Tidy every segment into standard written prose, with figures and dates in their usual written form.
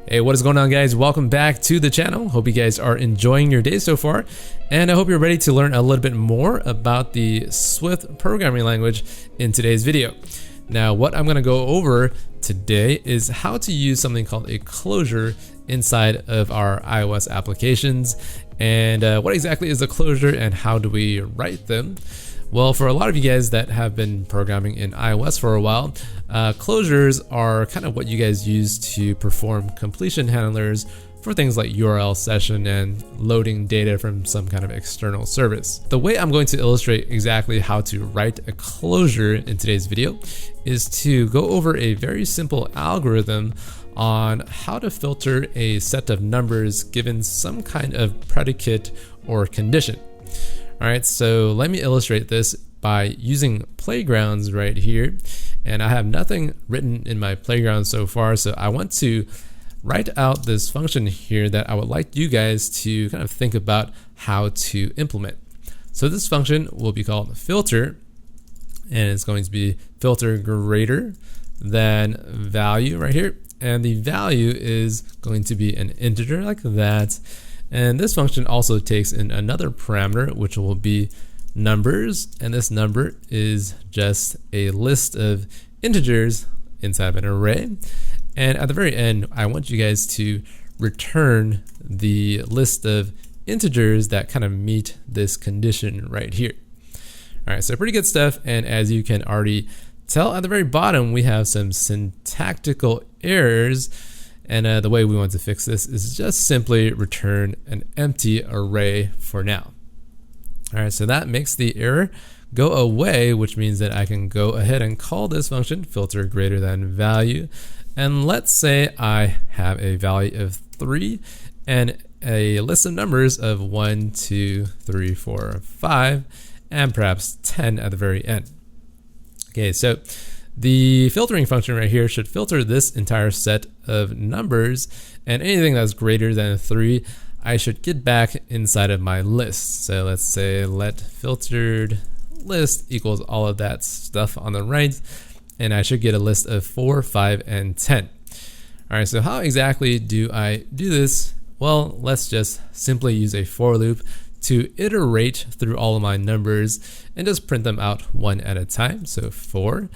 Hey, what is going on, guys? Welcome back to the channel. Hope you guys are enjoying your day so far, and I hope you're ready to learn a little bit more about the Swift programming language in today's video. Now, what I'm going to go over today is how to use something called a closure inside of our iOS applications, and what exactly is a closure and how do we write them. Well, for a lot of you guys that have been programming in iOS for a while, closures are kind of what you guys use to perform completion handlers for things like URL session and loading data from some kind of external service. The way I'm going to illustrate exactly how to write a closure in today's video is to go over a very simple algorithm on how to filter a set of numbers given some kind of predicate or condition. All right, so let me illustrate this by using playgrounds right here. And I have nothing written in my playground so far, so I want to write out this function here that I would like you guys to kind of think about how to implement. So this function will be called filter, and it's going to be filter greater than value right here. And the value is going to be an integer like that. And this function also takes in another parameter, which will be numbers. And this number is just a list of integers inside of an array. And at the very end, I want you guys to return the list of integers that kind of meet this condition right here. All right, so pretty good stuff. And as you can already tell at the very bottom, we have some syntactical errors. And the way we want to fix this is just simply return an empty array for now. All right, so that makes the error go away, which means that I can go ahead and call this function filter greater than value. And let's say I have a value of 3 and a list of numbers of 1, 2, 3, 4, 5, and perhaps 10 at the very end. Okay, so the filtering function right here should filter this entire set of numbers, and anything that's greater than 3, I should get back inside of my list. So let's say let filtered list equals all of that stuff on the right, and I should get a list of 4, 5, and 10. All right, so how exactly do I do this? Well, let's just simply use a for loop to iterate through all of my numbers and just print them out one at a time. So for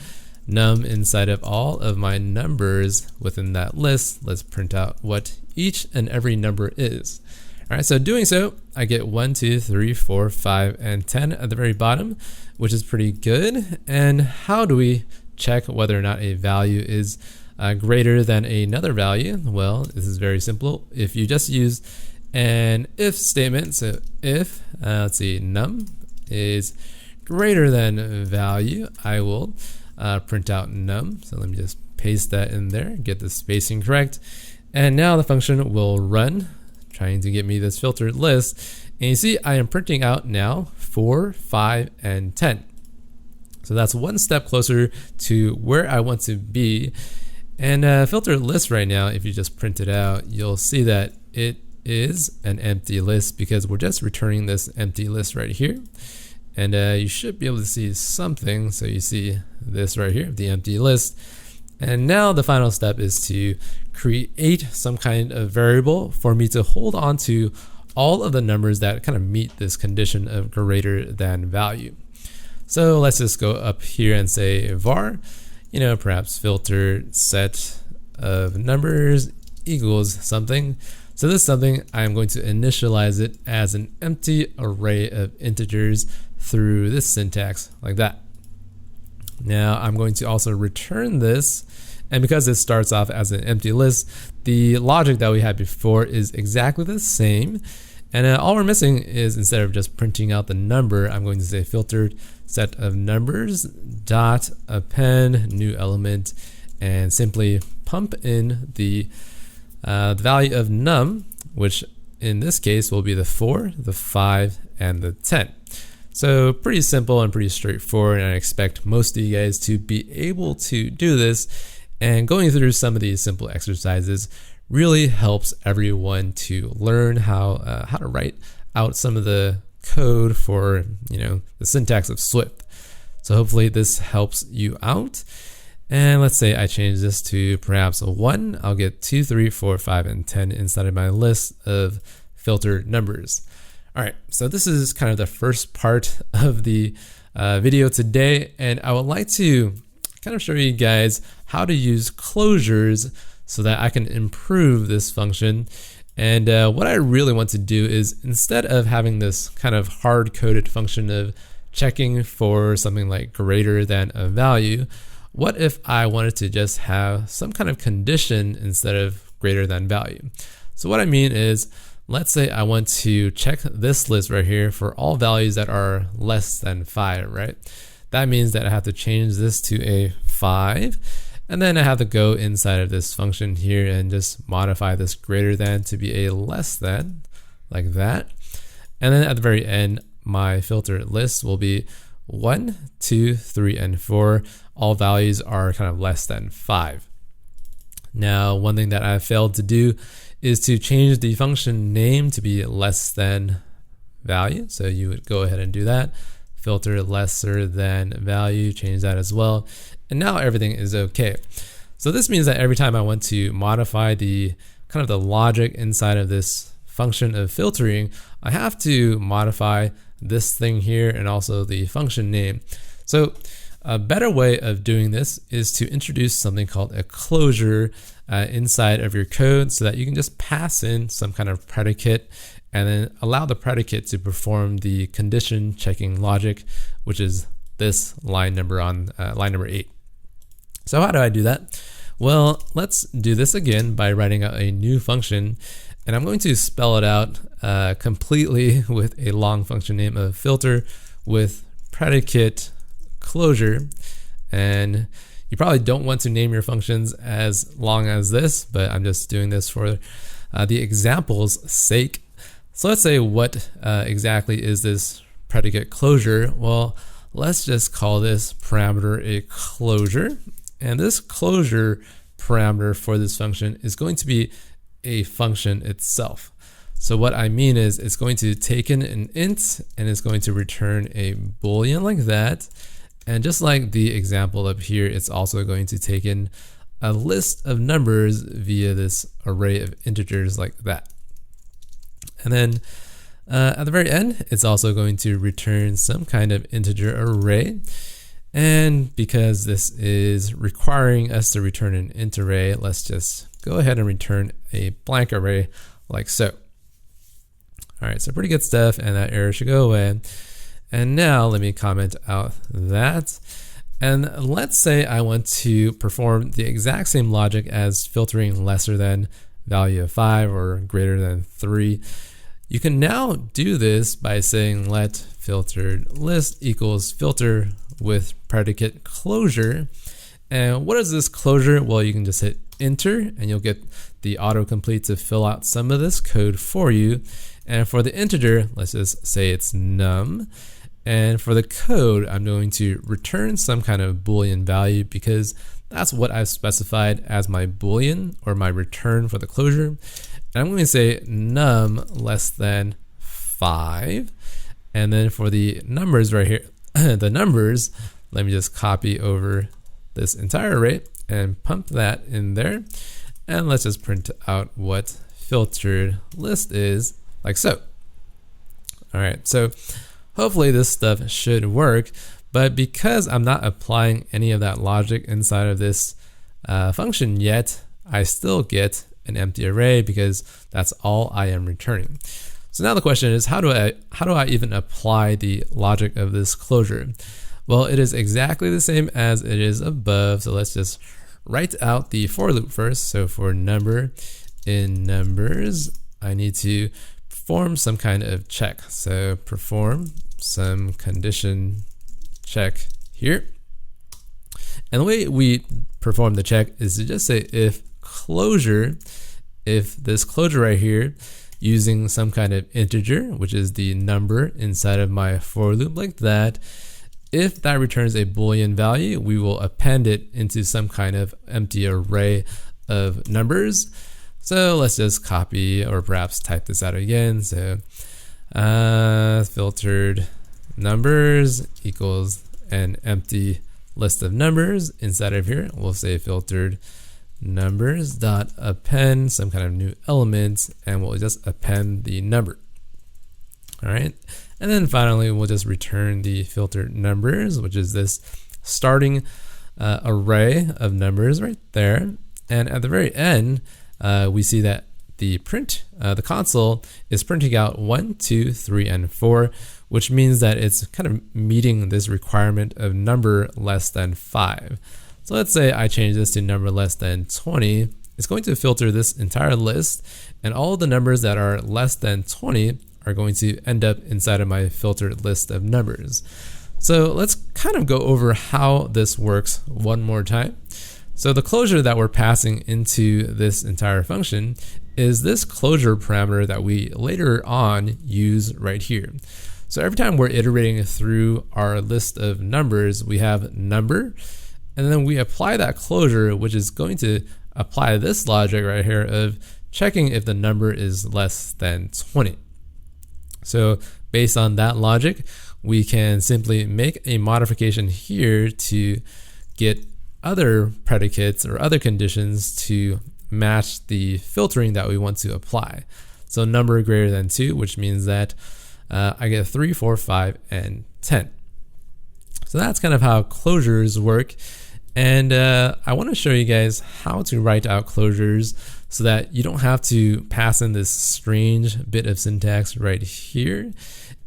num inside of all of my numbers within that list, let's print out what each and every number is. All right, so doing so, I get 1, 2, 3, 4, 5, and 10 at the very bottom, which is pretty good. And how do we check whether or not a value is greater than another value? Well, this is very simple. If you just use an if statement, so if, let's see, num is greater than value, I will print out num. So let me just paste that in there, get the spacing correct. And now the function will run, trying to get me this filtered list. And you see I am printing out now 4, 5, and 10. So that's one step closer to where I want to be. And filtered list right now, if you just print it out, you'll see that it is an empty list because we're just returning this empty list right here. And you should be able to see something. So you see this right here, the empty list. And now the final step is to create some kind of variable for me to hold on to all of the numbers that kind of meet this condition of greater than value. So let's just go up here and say var, perhaps filter set of numbers equals something. So this something, I'm going to initialize it as an empty array of integers through this syntax like that. Now I'm going to also return this, and because this starts off as an empty list, the logic that we had before is exactly the same. And all we're missing is, instead of just printing out the number, I'm going to say filtered set of numbers dot append new element, and simply pump in the value of num, which in this case will be the 4, the 5, and the 10. So pretty simple and pretty straightforward, and I expect most of you guys to be able to do this. And going through some of these simple exercises really helps everyone to learn how to write out some of the code for the syntax of Swift. So hopefully this helps you out. And let's say I change this to perhaps a 1. I'll get 2, 3, 4, 5, and 10 inside of my list of filtered numbers. All right, so this is kind of the first part of the video today, and I would like to kind of show you guys how to use closures so that I can improve this function. And what I really want to do is, instead of having this kind of hard-coded function of checking for something like greater than a value, what if I wanted to just have some kind of condition instead of greater than value? So what I mean is, let's say I want to check this list right here for all values that are less than 5, right? That means that I have to change this to a 5, and then I have to go inside of this function here and just modify this greater than to be a less than, like that. And then at the very end, my filter list will be 1, 2, 3, and 4. All values are kind of less than 5. Now, one thing that I failed to do is to change the function name to be less than value. So you would go ahead and do that. Filter lesser than value, change that as well. And now everything is okay. So this means that every time I want to modify the kind of the logic inside of this function of filtering, I have to modify this thing here and also the function name. So a better way of doing this is to introduce something called a closure inside of your code so that you can just pass in some kind of predicate and then allow the predicate to perform the condition checking logic, which is this line number on line number 8. So how do I do that? Well, let's do this again by writing out a new function, and I'm going to spell it out completely with a long function name of filter with predicate closure. And you probably don't want to name your functions as long as this, but I'm just doing this for the example's sake. So let's say what exactly is this predicate closure? Well, let's just call this parameter a closure. And this closure parameter for this function is going to be a function itself. So what I mean is it's going to take in an int and it's going to return a boolean like that. And just like the example up here, it's also going to take in a list of numbers via this array of integers like that. And then at the very end, it's also going to return some kind of integer array. And because this is requiring us to return an int array, let's just go ahead and return a blank array like so. All right, so pretty good stuff, and that error should go away. And now let me comment out that. And let's say I want to perform the exact same logic as filtering lesser than value of 5 or greater than 3. You can now do this by saying let filtered list equals filter with predicate closure. And what is this closure? Well, you can just hit enter and you'll get the autocomplete to fill out some of this code for you. And for the integer, let's just say it's num. And for the code, I'm going to return some kind of Boolean value because that's what I've specified as my Boolean or my return for the closure. And I'm going to say num less than 5. And then for the numbers right here, the numbers, let me just copy over this entire array and pump that in there. And let's just print out what filtered list is like so. All right, so hopefully this stuff should work, but because I'm not applying any of that logic inside of this function yet, I still get an empty array because that's all I am returning. So now the question is, how do I even apply the logic of this closure? Well, it is exactly the same as it is above. So let's just write out the for loop first. So for number in numbers, I need to perform some kind of check. So perform some condition check here. And the way we perform the check is to just say if closure, if this closure right here using some kind of integer, which is the number inside of my for loop like that, if that returns a Boolean value, we will append it into some kind of empty array of numbers. So let's just copy or perhaps type this out again. So filtered numbers equals an empty list of numbers. Inside of here, we'll say filtered numbers dot append some kind of new element, and we'll just append the number. All right, and then finally we'll just return the filtered numbers, which is this starting array of numbers right there. And at the very end, we see that the console is printing out 1, 2, 3, and 4, which means that it's kind of meeting this requirement of number less than 5. So let's say I change this to number less than 20. It's going to filter this entire list, and all of the numbers that are less than 20 are going to end up inside of my filtered list of numbers. So let's kind of go over how this works one more time. So the closure that we're passing into this entire function is this closure parameter that we later on use right here. So every time we're iterating through our list of numbers, we have number, and then we apply that closure, which is going to apply this logic right here of checking if the number is less than 20. So based on that logic, we can simply make a modification here to get other predicates or other conditions to match the filtering that we want to apply. So number greater than 2, which means that I get 3, 4, 5, and 10. So that's kind of how closures work. And I want to show you guys how to write out closures so that you don't have to pass in this strange bit of syntax right here.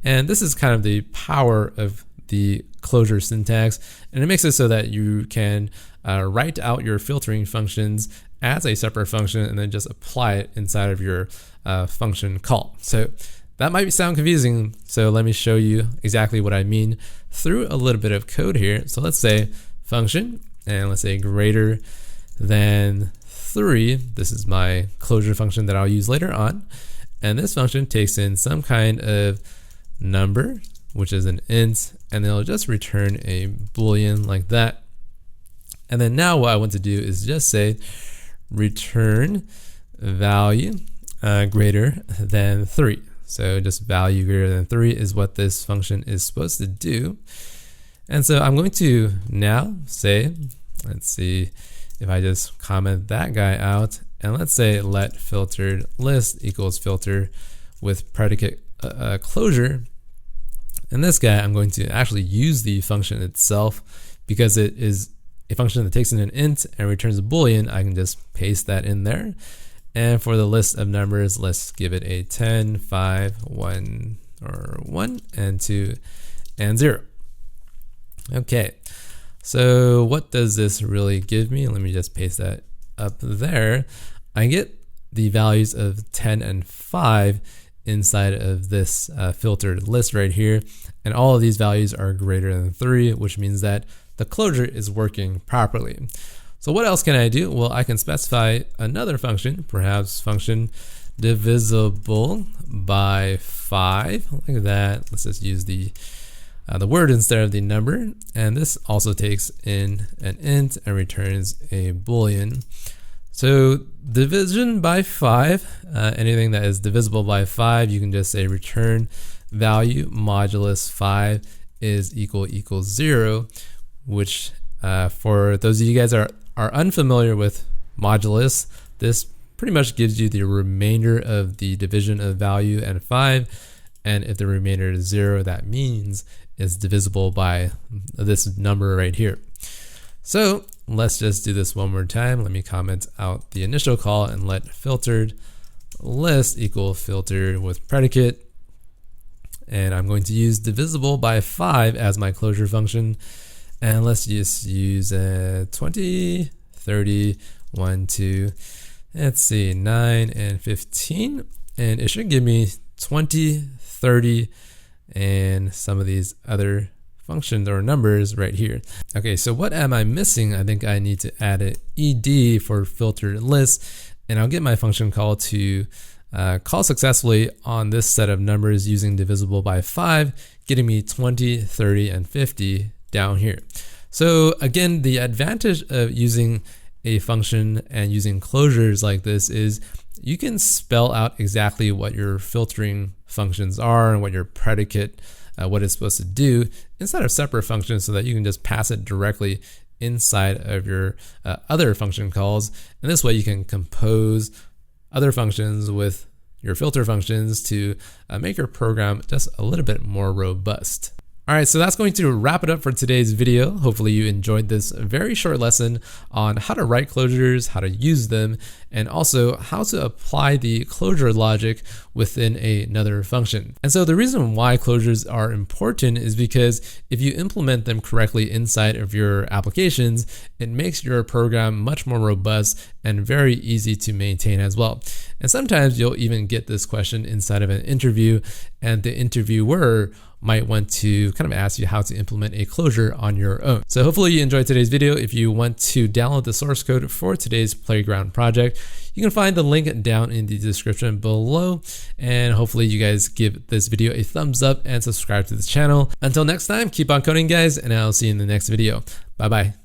And this is kind of the power of the closure syntax, and it makes it so that you can write out your filtering functions as a separate function and then just apply it inside of your function call. So that might sound confusing, so let me show you exactly what I mean through a little bit of code here. So let's say function, and let's say greater than 3. This is my closure function that I'll use later on, and this function takes in some kind of number, which is an int, and then it'll just return a boolean like that. And then now what I want to do is just say return value greater than 3. So just value greater than 3 is what this function is supposed to do. And so I'm going to now say, let's see if I just comment that guy out, and let's say let filtered list equals filter with predicate closure. And this guy, I'm going to actually use the function itself because it is a function that takes in an int and returns a boolean. I can just paste that in there. And for the list of numbers, let's give it a 10, 5, 1, or 1, and 2, and 0. Okay, so what does this really give me? Let me just paste that up there. I get the values of 10 and 5 inside of this filtered list right here, and all of these values are greater than 3, which means that the closure is working properly. So what else can I do? Well, I can specify another function, perhaps function divisible by 5, like that. Let's just use the word instead of the number, and this also takes in an int and returns a boolean. So division by 5, anything that is divisible by 5, you can just say return value modulus 5 is equals 0, which for those of you guys are unfamiliar with modulus, this pretty much gives you the remainder of the division of value and 5, and if the remainder is 0, that means it's divisible by this number right here. So let's just do this one more time. Let me comment out the initial call and let filtered list equal filter with predicate. And I'm going to use divisible by 5 as my closure function. And let's just use 20, 30, 1, 2, let's see, 9, and 15. And it should give me 20, 30, and some of these other functions or numbers right here. Okay, so what am I missing? I think I need to add an ed for filtered list, and I'll get my function call to call successfully on this set of numbers using divisible by 5, getting me 20, 30, and 50 down here. So again, the advantage of using a function and using closures like this is you can spell out exactly what your filtering functions are and what your predicate what it's supposed to do inside of separate functions so that you can just pass it directly inside of your other function calls. And this way you can compose other functions with your filter functions to make your program just a little bit more robust. All right, so that's going to wrap it up for today's video. Hopefully you enjoyed this very short lesson on how to write closures, how to use them, and also how to apply the closure logic within another function. And so the reason why closures are important is because if you implement them correctly inside of your applications, it makes your program much more robust and very easy to maintain as well. And sometimes you'll even get this question inside of an interview, and the interviewer might want to kind of ask you how to implement a closure on your own. So hopefully you enjoyed today's video. If you want to download the source code for today's Playground project, you can find the link down in the description below. And hopefully you guys give this video a thumbs up and subscribe to the channel. Until next time, keep on coding, guys, and I'll see you in the next video. Bye-bye.